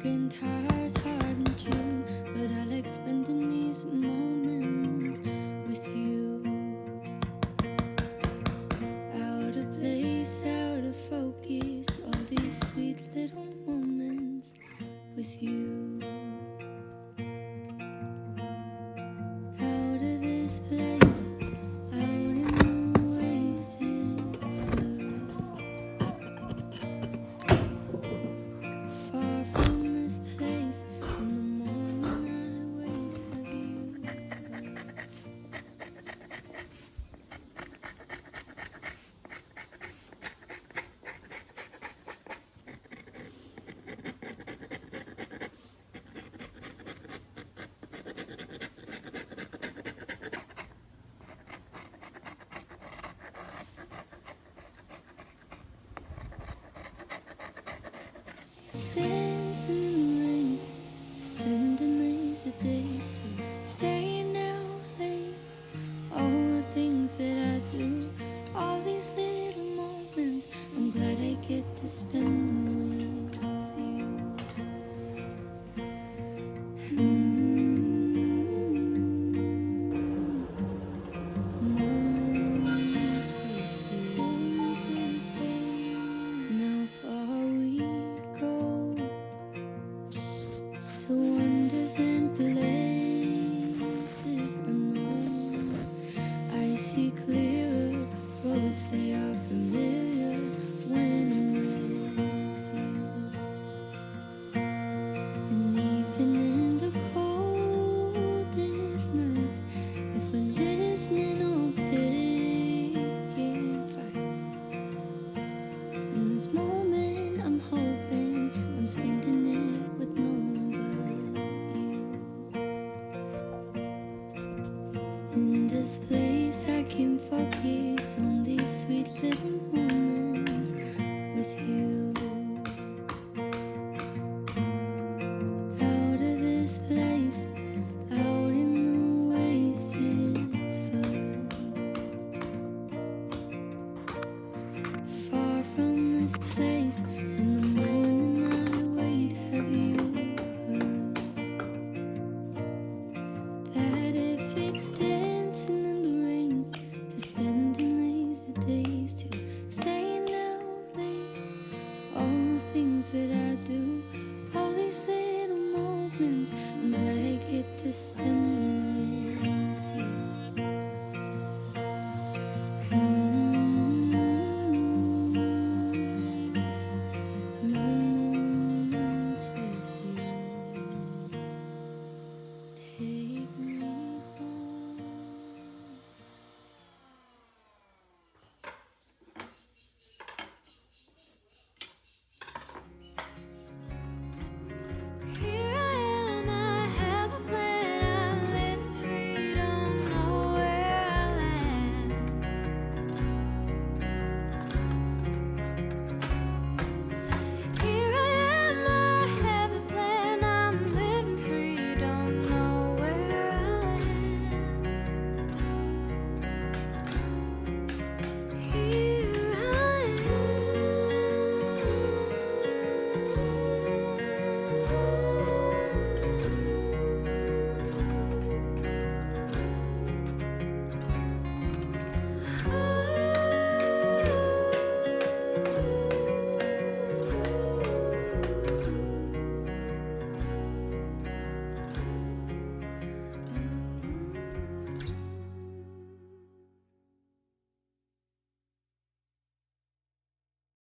broken tires hard in June, but I like spending these moments with you. Out of place, out of focus, all these sweet little moments with you. Out of this place, out in the waves, it's flows. Far from this place, in the morning I wait, have you. Stands in the rain, spending lazy days to staying out late. All the things that I do, all these little moments, I'm glad I get to spend them with you. Moments with you. Now far we go to wonders and places unknown. I see clearer roads, they are familiar when I'm with you. And even in the coldest nights, if we're listening or picking fights, in this moment I'm hoping I'm spending it with no one but you. In this place I can focus on these sweet little moments with you. Out of this place, out in the waves, it's flows. Far from this place, in the morning I wait, have you heard that if it's dancing in the rain, to spending lazy days, to staying out late, all the things that I do, all these little moments, I'm glad I get to spend